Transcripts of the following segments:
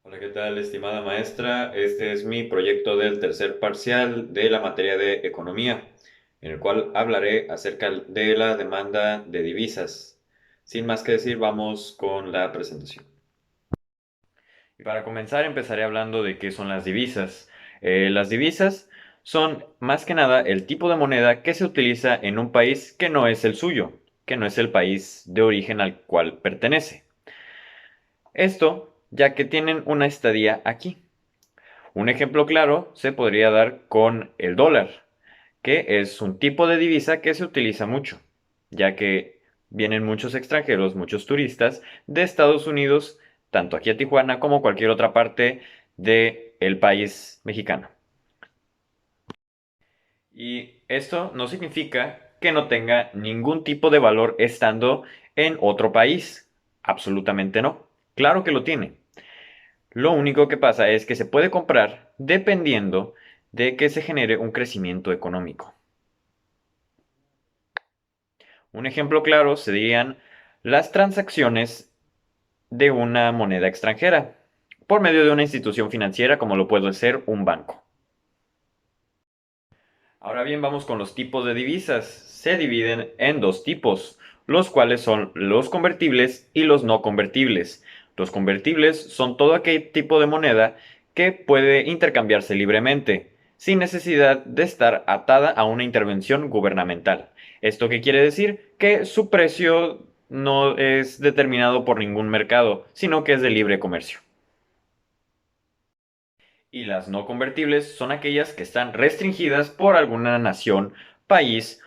Hola, ¿qué tal, estimada maestra? Este es mi proyecto del tercer parcial de la materia de economía, en el cual hablaré acerca de la demanda de divisas. Sin más que decir, vamos con la presentación. Y para comenzar, empezaré hablando de qué son las divisas. Las divisas son más que nada el tipo de moneda que se utiliza en un país que no es el suyo, que no es el país de origen al cual pertenece. Esto ya que tienen una estadía aquí. Un ejemplo claro se podría dar con el dólar, que es un tipo de divisa que se utiliza mucho, ya que vienen muchos extranjeros, muchos turistas de Estados Unidos, tanto aquí a Tijuana como cualquier otra parte del país mexicano. Y esto no significa que no tenga ningún tipo de valor estando en otro país. Absolutamente no. Claro que lo tiene. Lo único que pasa es que se puede comprar dependiendo de que se genere un crecimiento económico. Un ejemplo claro serían las transacciones de una moneda extranjera por medio de una institución financiera como lo puede ser un banco. Ahora bien, vamos con los tipos de divisas. Se dividen en dos tipos, los cuales son los convertibles y los no convertibles. Los convertibles son todo aquel tipo de moneda que puede intercambiarse libremente, sin necesidad de estar atada a una intervención gubernamental. ¿Esto qué quiere decir? Que su precio no es determinado por ningún mercado, sino que es de libre comercio. Y las no convertibles son aquellas que están restringidas por alguna nación, país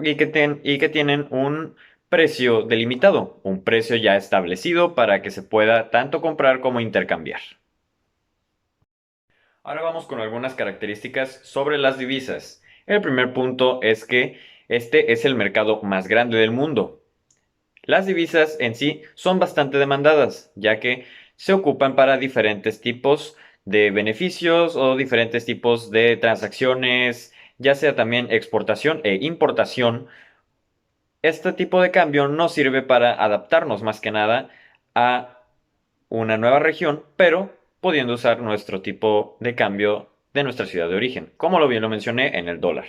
y que tienen un precio delimitado, un precio ya establecido para que se pueda tanto comprar como intercambiar. Ahora vamos con algunas características sobre las divisas. El primer punto es que este es el mercado más grande del mundo. Las divisas en sí son bastante demandadas, ya que se ocupan para diferentes tipos de beneficios o diferentes tipos de transacciones, ya sea también exportación e importación. Este tipo de cambio nos sirve para adaptarnos más que nada a una nueva región, pero pudiendo usar nuestro tipo de cambio de nuestra ciudad de origen, como lo bien lo mencioné en el dólar.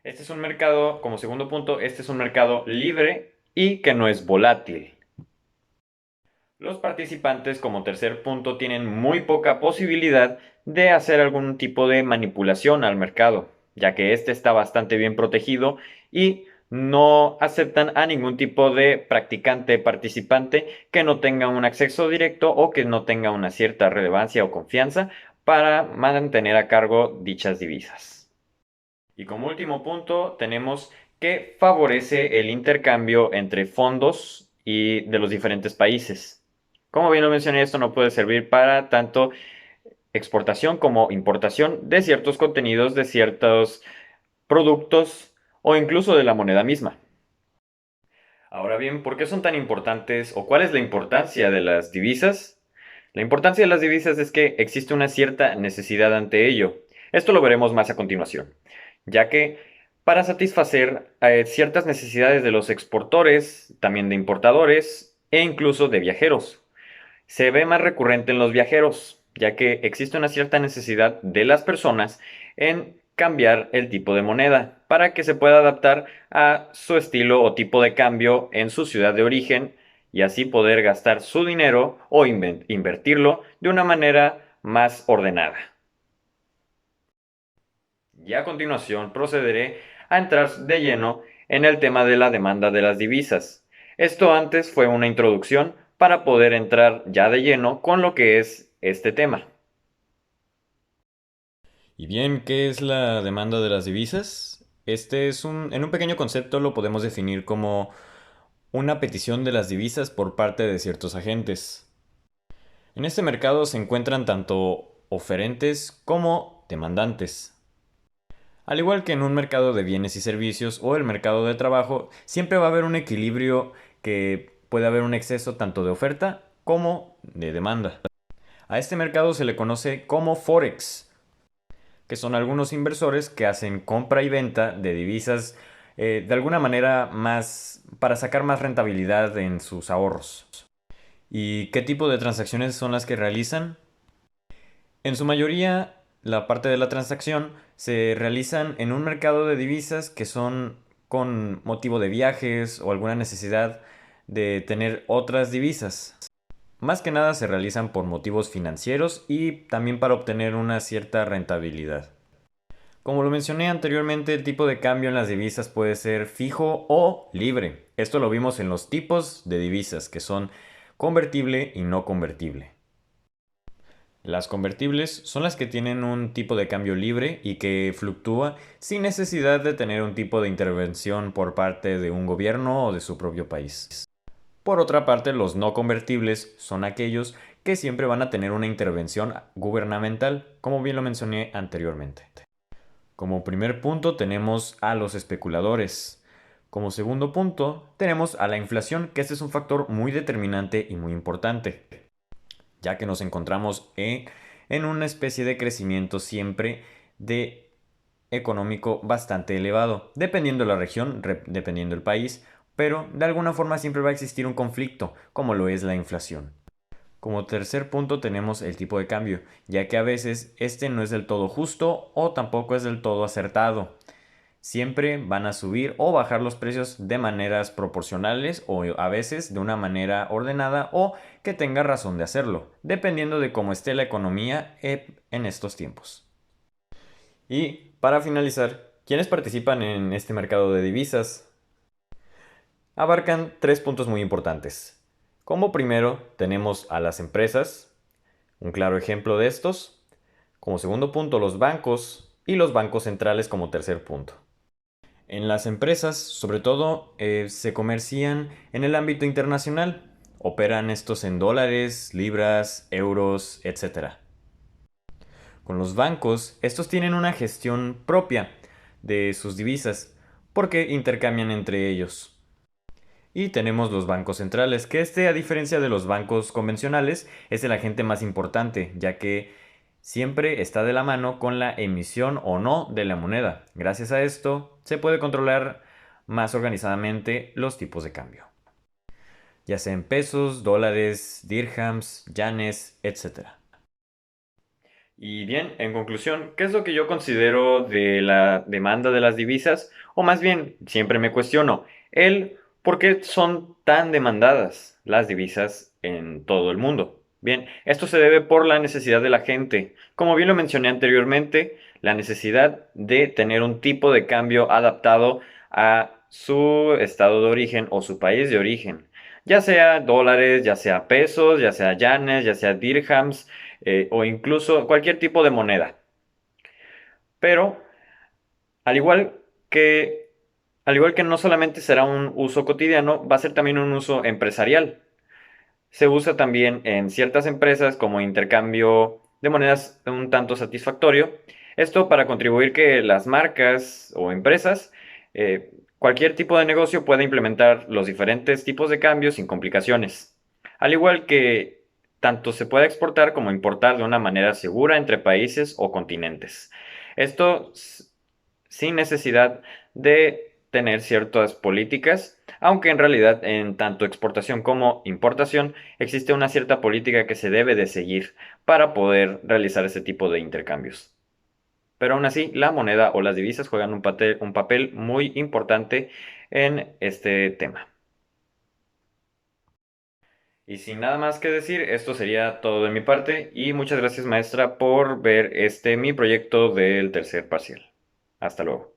Este es un mercado, como segundo punto, este es un mercado libre y que no es volátil. Los participantes, como tercer punto, tienen muy poca posibilidad de hacer algún tipo de manipulación al mercado, ya que este está bastante bien protegido y no aceptan a ningún tipo de practicante participante que no tenga un acceso directo o que no tenga una cierta relevancia o confianza para mantener a cargo dichas divisas. Y como último punto, tenemos que favorece el intercambio entre fondos y de los diferentes países. Como bien lo mencioné, esto no puede servir para tanto exportación como importación de ciertos contenidos, de ciertos productos o incluso de la moneda misma. Ahora bien, ¿por qué son tan importantes o cuál es la importancia de las divisas? La importancia de las divisas es que existe una cierta necesidad ante ello. Esto lo veremos más a continuación, ya que para satisfacer ciertas necesidades de los exportadores, también de importadores e incluso de viajeros. Se ve más recurrente en los viajeros, ya que existe una cierta necesidad de las personas en cambiar el tipo de moneda para que se pueda adaptar a su estilo o tipo de cambio en su ciudad de origen y así poder gastar su dinero o invertirlo de una manera más ordenada. Y a continuación procederé a entrar de lleno en el tema de la demanda de las divisas. Esto antes fue una introducción para poder entrar ya de lleno con lo que es este tema. Y bien, ¿qué es la demanda de las divisas? En un pequeño concepto lo podemos definir como una petición de las divisas por parte de ciertos agentes. En este mercado se encuentran tanto oferentes como demandantes. Al igual que en un mercado de bienes y servicios o el mercado de trabajo, siempre va a haber un equilibrio que puede haber un exceso tanto de oferta como de demanda. A este mercado se le conoce como Forex, que son algunos inversores que hacen compra y venta de divisas de alguna manera más para sacar más rentabilidad en sus ahorros. ¿Y qué tipo de transacciones son las que realizan? En su mayoría, la parte de la transacción se realizan en un mercado de divisas que son con motivo de viajes o alguna necesidad de tener otras divisas. Más que nada se realizan por motivos financieros y también para obtener una cierta rentabilidad. Como lo mencioné anteriormente, el tipo de cambio en las divisas puede ser fijo o libre. Esto lo vimos en los tipos de divisas, que son convertible y no convertible. Las convertibles son las que tienen un tipo de cambio libre y que fluctúa sin necesidad de tener un tipo de intervención por parte de un gobierno o de su propio país. Por otra parte, los no convertibles son aquellos que siempre van a tener una intervención gubernamental, como bien lo mencioné anteriormente. Como primer punto tenemos a los especuladores. Como segundo punto tenemos a la inflación, que este es un factor muy determinante y muy importante, ya que nos encontramos en una especie de crecimiento siempre de económico bastante elevado, dependiendo de la región, dependiendo del país, pero de alguna forma siempre va a existir un conflicto, como lo es la inflación. Como tercer punto tenemos el tipo de cambio, ya que a veces este no es del todo justo o tampoco es del todo acertado. Siempre van a subir o bajar los precios de maneras proporcionales o a veces de una manera ordenada o que tenga razón de hacerlo, dependiendo de cómo esté la economía en estos tiempos. Y para finalizar, ¿quiénes participan en este mercado de divisas? Abarcan tres puntos muy importantes. Como primero tenemos a las empresas, un claro ejemplo de estos. Como segundo punto los bancos y los bancos centrales como tercer punto. En las empresas, sobre todo, se comercian en el ámbito internacional. Operan estos en dólares, libras, euros, etc. Con los bancos, estos tienen una gestión propia de sus divisas, porque intercambian entre ellos. Y tenemos los bancos centrales, que a diferencia de los bancos convencionales, es el agente más importante, ya que siempre está de la mano con la emisión o no de la moneda. Gracias a esto, se puede controlar más organizadamente los tipos de cambio, ya sea en pesos, dólares, dirhams, yanes, etc. Y bien, en conclusión, ¿qué es lo que yo considero de la demanda de las divisas? O más bien, siempre me cuestiono, el por qué son tan demandadas las divisas en todo el mundo. Bien, esto se debe por la necesidad de la gente. Como bien lo mencioné anteriormente, la necesidad de tener un tipo de cambio adaptado a su estado de origen o su país de origen. Ya sea dólares, ya sea pesos, ya sea yanes, ya sea dirhams o incluso cualquier tipo de moneda. Pero, al igual que, al igual que no solamente será un uso cotidiano, va a ser también un uso empresarial. Se usa también en ciertas empresas como intercambio de monedas un tanto satisfactorio. Esto para contribuir que las marcas o empresas, cualquier tipo de negocio pueda implementar los diferentes tipos de cambios sin complicaciones. Al igual que tanto se puede exportar como importar de una manera segura entre países o continentes. Esto sin necesidad de tener ciertas políticas, aunque en realidad en tanto exportación como importación existe una cierta política que se debe de seguir para poder realizar ese tipo de intercambios. Pero aún así, la moneda o las divisas juegan un papel muy importante en este tema. Y sin nada más que decir, esto sería todo de mi parte y muchas gracias maestra por ver mi proyecto del tercer parcial. Hasta luego.